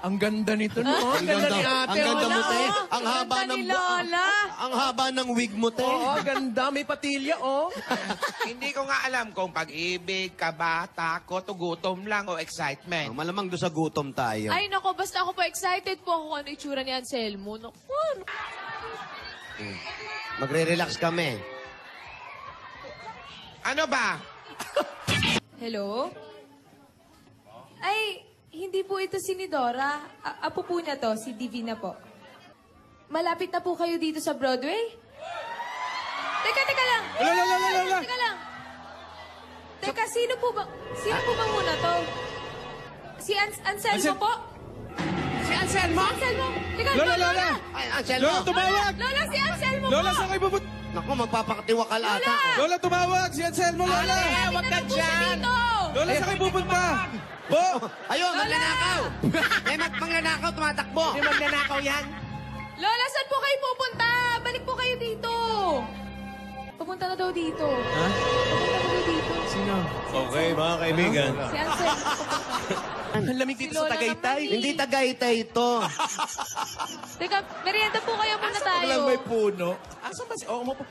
Ang ganda nito, no? Ang ganda ni ate. Ang ganda mo, te. Ang haba ng Lola. Ang haba ng wig mo, te. Oo, ganda. May patilya, oh. Hindi ko nga alam kung pag-ibig, kaba, takot, o gutom lang o excitement. Malamang doon sa gutom tayo. Ay, nako, basta ako po excited po ako kung ano itsura ni Anselmo. Naku, Magre-relax kami. Ano ba? hello? Ay, hindi po ito si Nidora. Apo po niya to, si Divina po. Malapit na po kayo dito sa Broadway? Teka lang. Lola. Teka lang. Teka, sino po ba muna to? Si Anselmo po? Si Anselmo? Anselmo? Teka, Lola. Ay, Anselmo. Lola, tumawag! Lola, si Anselmo Lola, po! saan kayo pupunta? Naku, magpapakatiwakal ata. Lola, tumawag! Si Anselmo, Lola! Wag ka dyan! Lola, saan kayo pupunta? Bo! Ayun, magnanakaw. May magnanakaw, tumatakbo. Hindi magnanakaw yan. Lola, saan po kayo pupunta? Balik po kayo dito. Pupunta na daw dito. Ha? Pupunta na daw dito. Sino? Okay, mga kaibigan. Si Anselmo. Ang lamig dito sa Lola Tagaytay. naman, Hindi Tagaytay ito. Teka, merienda po kayo muna Lang tayo. may puno.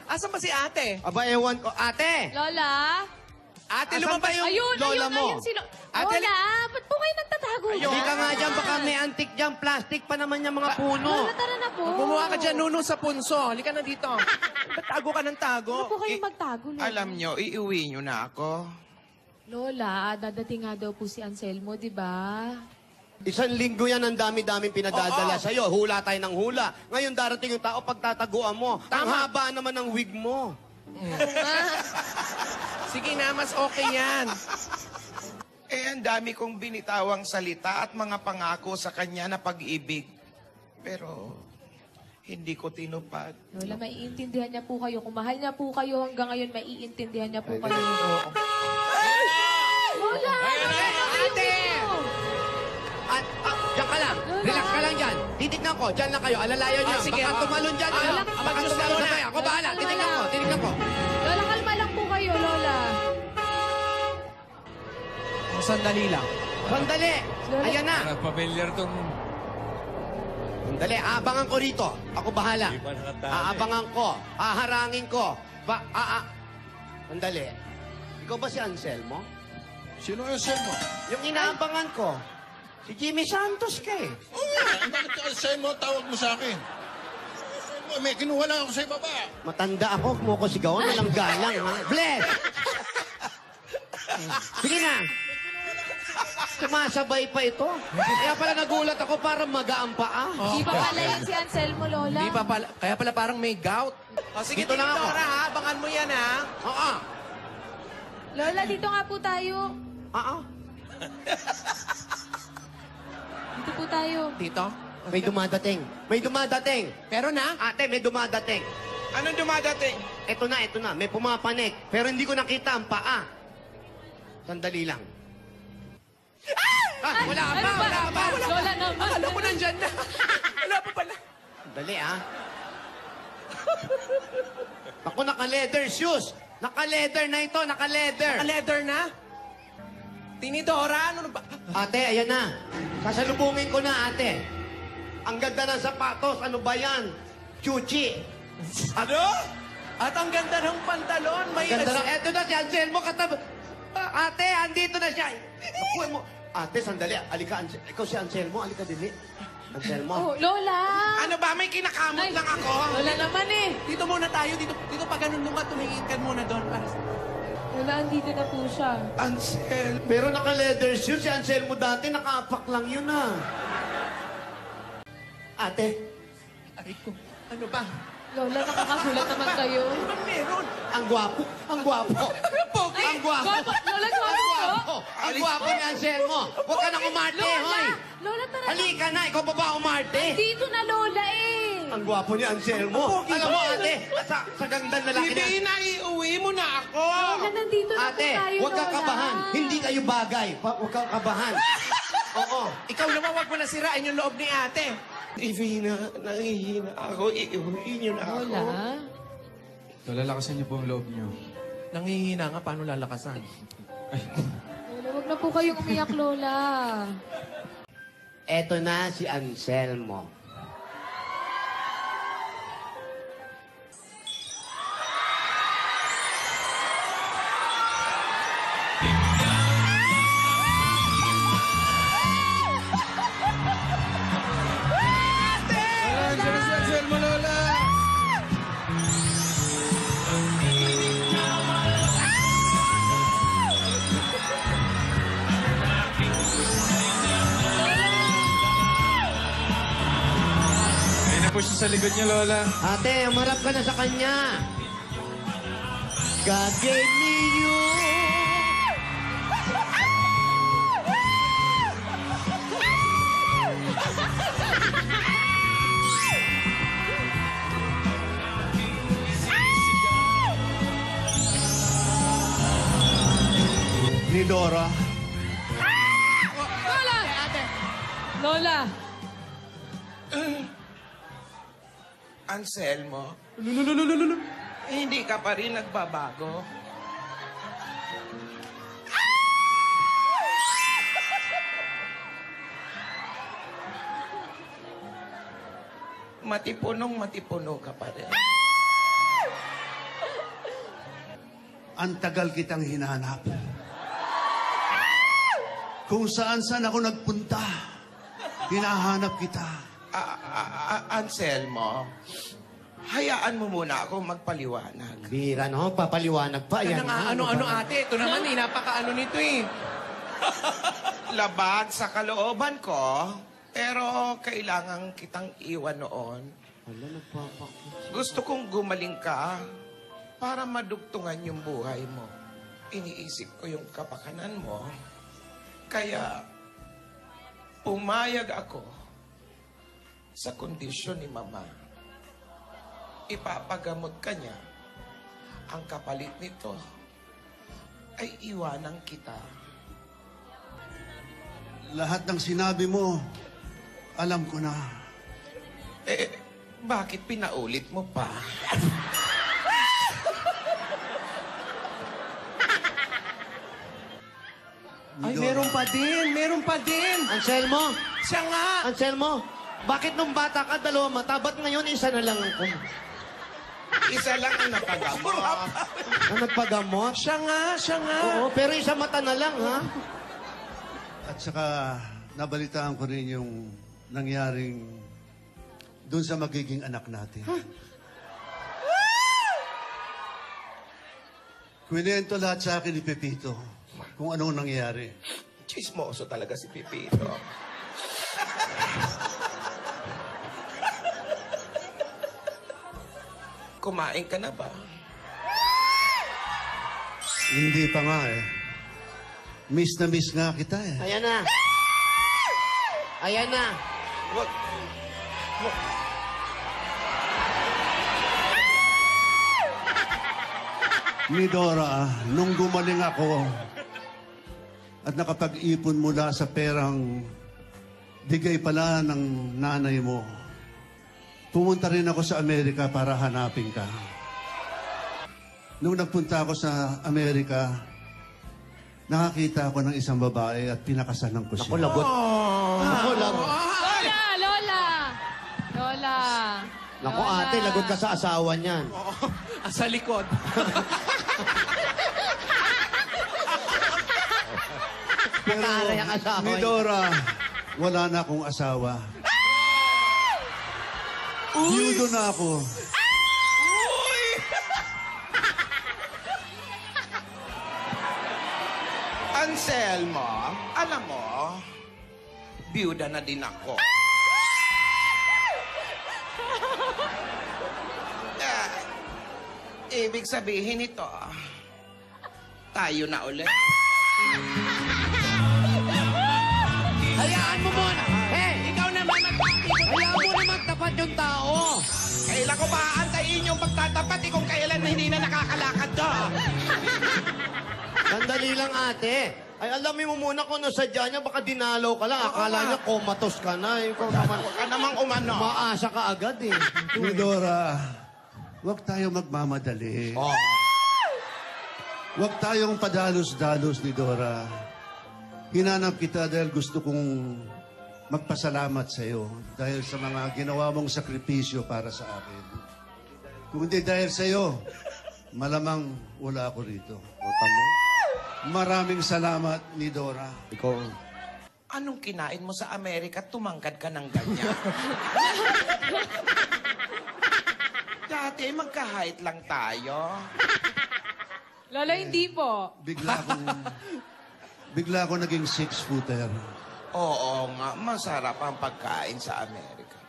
Asan ba si ate? Aba, ewan ko. Ate! Lola? Ate, Asan lumabas ba yung Ayun, lola mo? ayun si Ate, Lola, ba't po kayo nagtatago? Hindi ka nga dyan, baka may antik dyan. Plastic pa naman yung mga puno. Lola, tara na po. Gumawa ka dyan, nuno sa punso. Halika na dito. Ba't tago ka ng tago? Huwag po kayo magtago, Lola. Alam nyo, iuwi nyo na ako. Lola, dadating nga daw po si Anselmo, di ba? Isang linggo yan, ang dami-daming pinadadala sa'yo. Hula tayo ng hula. Ngayon darating yung tao, pagtataguan mo. Ang haba naman ng wig mo. Sige na, mas okay yan. Ang dami kong binitawang salita at mga pangako sa kanya na pag-ibig. Pero, hindi ko tinupad. Lola, maiintindihan niya po kayo. Kung mahal niya po kayo hanggang ngayon, maiintindihan niya po kayo. Lola! Ate! Diyan ka lang. Lola. Relax ka lang dyan. Titignan ko. Diyan lang kayo. Alalayan niyo. Sige, Baka tumalon dyan. Lola, Baka mag-Diyos ka tumalon muna. sabay. Ako bahala. Lola, Titignan ko. Lola. Titignan ko. Lola, kalma lang po kayo, Lola. Sandali lang. Sandali. Lola. Ayan na. Familiar tong... Sandali. Aabangan ko rito. Ako bahala. Di pa nakatali. Aabangan ko. Haharangin ko. Sandali. Ikaw ba si Anselmo? Sino yung Anselmo? Yung inaabangan ko. Si Jimmy Santos ka eh. Oo nga, bakit Anselmo tawag mo sa akin? Anselmo, may kinuha lang ako sa ibaba. Matanda ako. Kung mo ko sigawan, walang galang. Ha? Bless! Sige na. Sumasabay pa ito. Kaya pala nagulat ako para magaan pa. Di ba pala yun si Anselmo, Lola? Di ba pala, kaya pala parang may gout. O sige, Dito lang ako. Tinidora, ha? Abangan mo yan, ha? Oo. Lola, dito nga po tayo. Oo. Dito po tayo. Dito? May dumadating. May dumadating. Pero na? Ate, may dumadating. Anong dumadating? Ito na. May pumapanik. Pero hindi ko nakita ang paa. Sandali lang. Wala ka pa, wala ka pa. Lola naman. Alam mo nandyan na. Wala pa pala. Sandali, Ako, naka-leather shoes. Naka-leather na ito, naka-leather. Naka-leather na? Tinidora, ano ba? Ate, ayan na. Sasalubungin ko na, ate. Ang ganda ng sapatos. Ano ba yan? Chuchi. Ano? At ang ganda ng pantalon. May Ganda na. Eto na si Anselmo katab... Ate, andito na siya. Nakuha mo. Ate, sandali. Alika, ikaw si Anselmo. Alika, dili. Anselmo. Oh, Lola! Ano ba? May kinakamot lang ako. Lola naman eh. Dito muna tayo. Dito pa ganun nung tumingin ka muna doon. Para sa... Lola, andito na po siya. Ansel. Pero naka-leather shoes. Si Anselmo dati, nakaapak lang yun, Ate. Ay ko. Ano ba? Lola, nakakagulat naman kayo. Ano ba meron? Ang gwapo. Ang gwapo. Pogi. Ang gwapo. Lola, Ang gwapo. gwapo. Ang gwapo ni Anselmo. Huwag ka nang umarte, hoy. Lola! Lola, tara. Halika na. Ikaw pa ba umarte? Dito na, Lola eh. Ang gwapo ni Anselmo. Pogi Alam ba? mo, ate, sa ganda ng lalaki niya. Hindi na, iuwi mo na ako. Lola, nandito na Ate, po tayo, huwag kang Lola. kabahan. Hindi kayo bagay. Huwag kang kabahan. Oo. Ikaw naman, wag mo na sirain yung loob ni ate. Ivina, nangihina ako. Iuwi nyo na ako. Lola? Lola, lakasan niyo po ang loob niyo. Nangihina nga, paano lalakasan? Lola, wag na po kayong umiyak, Lola. Eto na si Anselmo. Lola, andiyan na si Anselmo, Lola! Ayun na po siya sa likod niya, Lola. Ate, umarap ka na sa kanya. God gave me you. Ni Dora. Lola! Lola! Anselmo, hindi ka pa rin nagbabago. Matipunong-matipuno ka pa rin. Ang tagal kitang hinanap. Kung saan-saan ako nagpunta, hinahanap kita. Anselmo, hayaan mo muna ako magpaliwanag. Bira, no? Papaliwanag pa. Yan Yan na nga, ano-ano ate. Ito naman napakaano nito eh. Labag sa kalooban ko, pero kailangan kitang iwan noon. Wala, nagpapakit. Gusto kong gumaling ka para madugtungan yung buhay mo. Iniisip ko yung kapakanan mo. Kaya, pumayag ako sa kondisyon ni Mama. Ipapagamot ka niya. Ang kapalit nito ay iwanan kita. Lahat ng sinabi mo, alam ko na. Bakit pinaulit mo pa? Ay, meron pa din. Meron pa din. Anselmo! Siya nga. Anselmo! Bakit nung bata ka, dalawa mata? Ba't ngayon isa na lang ako? Isa lang ang napagamot. Ang nagpagamot? Siya nga. Siya nga. Oo, pero isa mata na lang, ha? At saka, nabalitaan ko rin yung nangyaring doon sa magiging anak natin. Kwento lahat sa akin ni Pepito kung anong nangyari. Chismoso talaga si Pipito. Kumain ka na ba? Hindi pa nga eh. Miss na miss nga kita eh. Ayan na. Ayan na. Wag. Ni Dora, nung gumaling ako at nakapag-ipon mula sa perang bigay pala ng nanay mo, pumunta rin ako sa Amerika para hanapin ka. Nung nagpunta ako sa Amerika, nakakita ako ng isang babae at pinakasalan ko siya. Ako, lagot. Ako, lagot. Lola! Lola! Lola! Naku, ate, lagot ka sa asawa niyan. Sa likod. Pero, Nakaray ang asawa ni niya. Dora, wala na akong asawa. Biyudo na ako. Anselmo, alam mo, biyuda na din ako. Ibig sabihin ito, tayo na ulit. Hayaan mo muna. Hey, Ikaw naman hayaan mo naman tapat yung tao. Kailan ko ba aantayin yung pagtatapat kung kailan hindi na nakakalakad ka? Sandali lang, ate. Ay, alamin mo muna kung nasadya niya, baka dinalaw ka lang. Akala niya comatose ka na. Ikaw naman, Huwag ka namang umano. maasa ka agad eh. Ni Dora, huwag tayo magmamadali. Oh. Huwag tayong padalos-dalos ni Dora. Hinanap kita dahil gusto kong magpasalamat sa iyo dahil sa mga ginawa mong sakripisyo para sa akin. Kung hindi dahil sa iyo, malamang wala ako rito. Maraming salamat, Nidora. Anong kinain mo sa Amerika at tumangkad ka ng ganyan? Dati, magka-height lang tayo. Lolo, hindi po. Bigla ako naging 6-footer. Oo nga, masarap ang pagkain sa Amerika.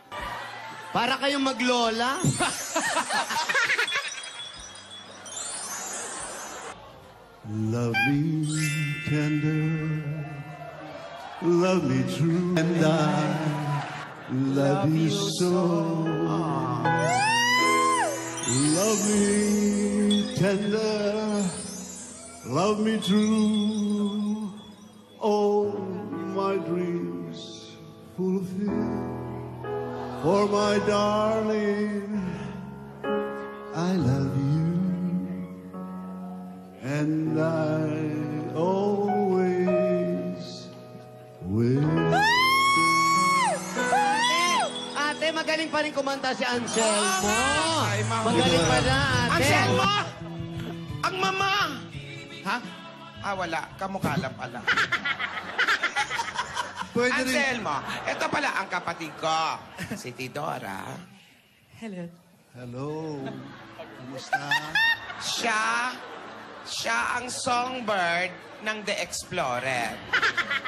Para kayong maglola. Love me tender, love me true, and I love you so. Love me tender, love me true, all my dreams fulfill. For my darling, I love you, and I always will. Ate, magaling pa rin kumanta si Anselmo. Ay, mahuli. Magaling pa na, ate. Anselmo! Ang mama! Ha? Wala. Kamukha lang pala. Pwede rin. Anselmo, ito pala ang kapatid ko. Si Tidora. Hello. Kumusta? Siya ang songbird ng The Explorer.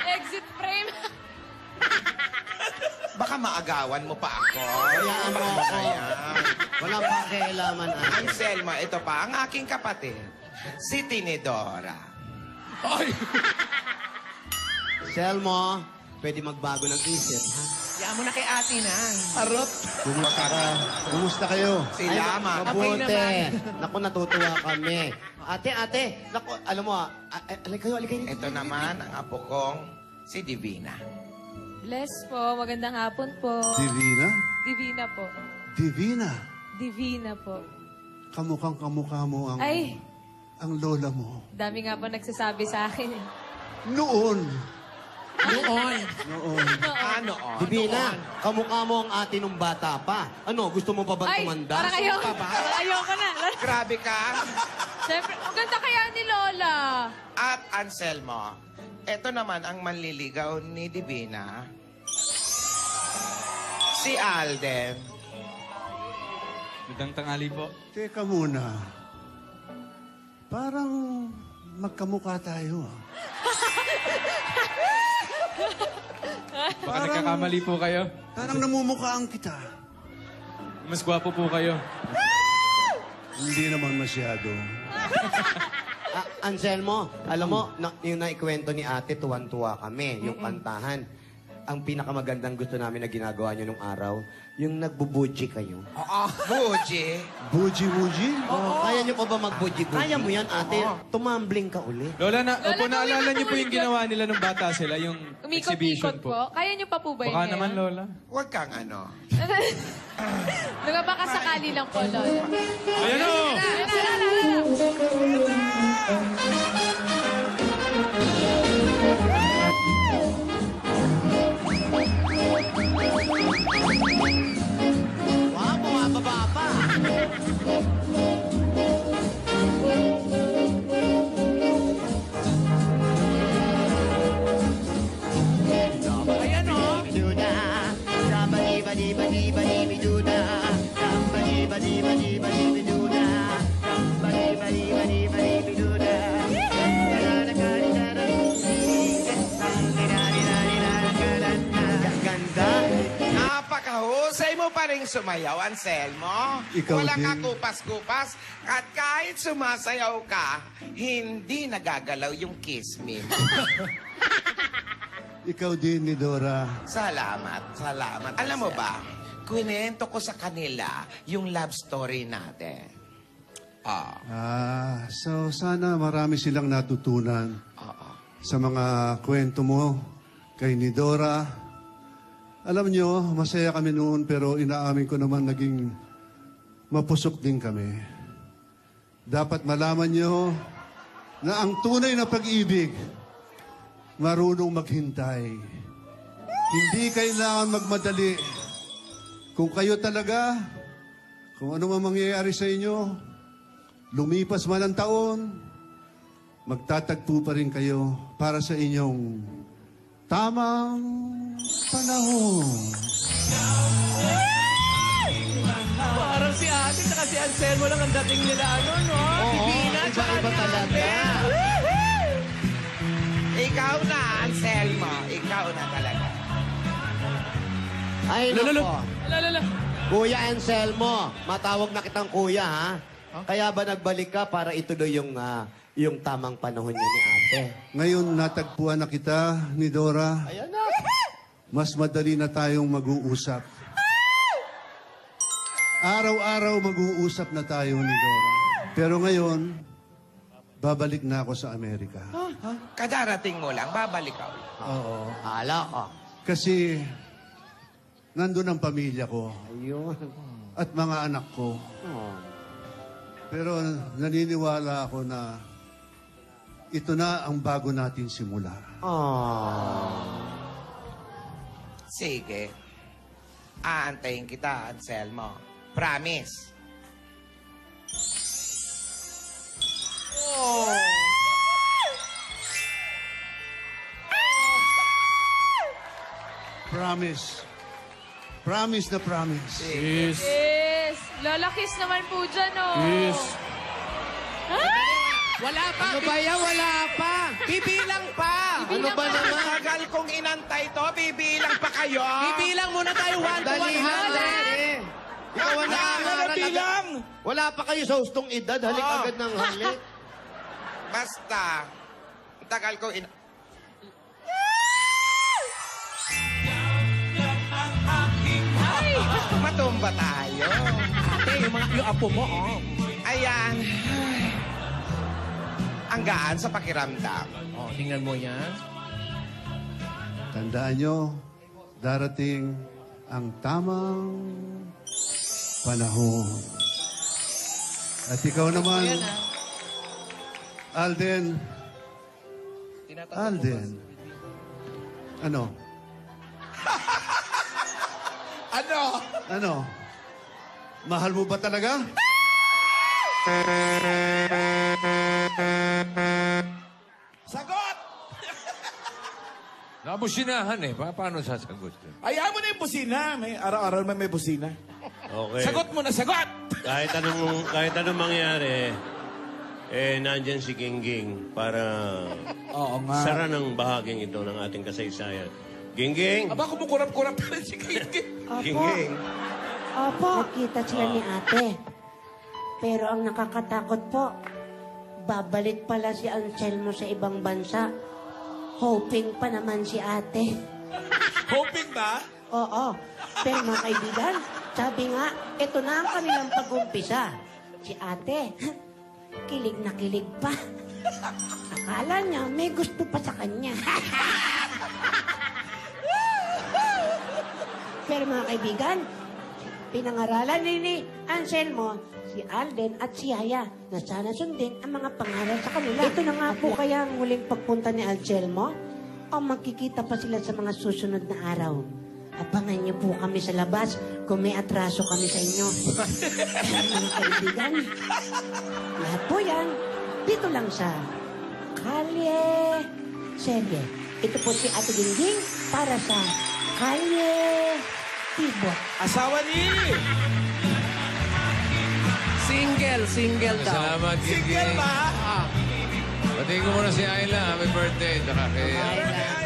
Exit frame. Baka maagawan mo pa ako. Hayaan mo ako. Ayan. Walang pakialaman, ate. Anselmo, ito pa, ang aking kapatid. Si Tinidora. Selmo, pwede magbago ng isip, ha? Yan mo na kay ate na. Arot. Kumusta kayo? Salamat. Mabuti. Naku, natutuwa kami. Ate. Naku, alam mo, alay kayo. Ito naman ang apo kong si Divina. Bless po. Magandang hapon po. Divina? Divina po. Divina. Divina po. Kamukhang kamukha mo ang... Ay, ang lola mo. dami nga po nagsasabi sa akin. Noon. Noon. Ano? Divina, kamukha mo ang ate nung bata pa. Ano, gusto mo pa ba Ay, tumanda? para kayo. Ayoko na. Grabe ka. Siyempre, ang ganda kaya ni Lola. At Anselmo, ito naman ang manliligaw ni Divina. Si Alden. Magandang tanghali po. Teka muna. Parang magkamukha tayo. Baka nagkakamali po kayo. Parang namumukhaan kita. Mas gwapo po kayo. Hindi naman masyado. Anselmo, alam mo, yung naikwento ni ate, tuwan-tuwa kami, yung kantahan. Ang pinakamagandang gusto namin na ginagawa nyo nung araw, yung nagbubuji kayo. Buji. Buji-buji? Kaya nyo pa ba magbuji? Kaya mo yan, ate. Tumambling ka uli. Lola, Lola, naalala gawin niyo mo po yung ulit ginawa nila nung bata sila, yung exhibition Umikot-ikot po. Kaya niyo pa po ba yun? Baka naman, Lola. Huwag kang ano. Diba baka sakali lang po, Lola. Ayan o! Wow, bumababa pa. Ayan o. Ganda. Napakahusay mo pa rin sumayaw, Anselmo. Ikaw Walang din. kakupas-kupas. At kahit sumasayaw ka, hindi nagagalaw yung kiss me. Ikaw din, Nidora. Salamat. Alam mo ba, kwento ko sa kanila yung love story natin. So sana marami silang natutunan sa mga kwento mo kay Nidora. Alam nyo, masaya kami noon pero inaamin ko naman naging mapusok din kami. Dapat malaman nyo na ang tunay na pag-ibig marunong maghintay. Hindi kailangan magmadali. Kung kayo talaga, kung ano man mangyayari sa inyo, lumipas man ang taon, magtatagpo pa rin kayo para sa inyong tamang panahon. Parang si ate at si Anselmo lang ang dating nila, ano, no? Pipina, iba-iba talaga. Ikaw na, Anselmo. Ikaw na talaga. Ay, Lalo. nako. Lala. Kuya Anselmo, matawag na kitang kuya, ha? Kaya ba nagbalik ka para ituloy yung tamang panahon niya ni ate? Ngayon, natagpuan na kita ni Dora. Ayan na. Mas madali na tayong mag-uusap. Araw-araw mag-uusap na tayo ni Dora. Pero ngayon, babalik na ako sa Amerika. Kadarating mo lang, babalik ka ulit. Oo. Hala ka. Kasi, nandun ang pamilya ko Ayun. at mga anak ko. Oh. Pero naniniwala ako na ito na ang bago natin simula. Oh. Sige. Aantayin kita, Anselmo. Promise. Promise. Promise na promise. Yes. Yes! Lola Kiss naman po dyan, oh. Yes. Wala pa. Ano ba yan? Wala pa. Bibilang pa. Ano ba naman? Tagal kong inantay to, bibilang pa kayo. Bibilang muna tayo 1 to Dali, 100. Ikaw wala Wala bilang. Wala pa kayo sa hustong edad. Halik Oo. agad ng halik. Basta, tagal kong Matumba tayo. Ate, yung apo mo, oh. Ayan. Ang gaan sa pakiramdam. Oh, tingnan mo yan. Tandaan nyo, darating ang tamang panahon. At ikaw naman, Alden. Alden. Ano? Ano? Ano? Mahal mo ba talaga? Sagot! Nabusinahan eh. Paano sasagot? Ayaw mo na yung busina. May araw-araw naman may busina. Okay. Sagot mo na, sagot! Kahit anong mangyari, nandyan si Gingging para Oo nga. sara ng bahaging ito ng ating kasaysayan. Gingging! Aba, kumukurap-kurap pa rin si Gingging. Gingging! Opo. Nakita sila ni ate. Pero ang nakakatakot po, babalik pala si Anselmo sa ibang bansa. Hoping pa naman si ate. Hoping ba? Oo. Pero mga kaibigan, sabi nga, ito na ang kanilang pag-umpisa. Si ate, kilig na kilig pa. Akala niya may gusto pa sa kanya. Pero mga kaibigan, pinangaralan ni Anselmo si Alden at si Yaya na sana sundin ang mga pangaral sa kanila. Ito na nga po kaya ang huling pagpunta ni Anselmo o magkikita pa sila sa mga susunod na araw. Abangan niyo po kami sa labas kung may atraso kami sa inyo. Mga kaibigan, lahat po yan dito lang sa Kalye Serye. Ito po si Ate Gingging para sa Kalye Tibok. Asawa ni... Single daw. Salamat, Single Gingging. ba? Patingin ko muna si Ayla. Happy birthday. Tsaka kay... Ayla.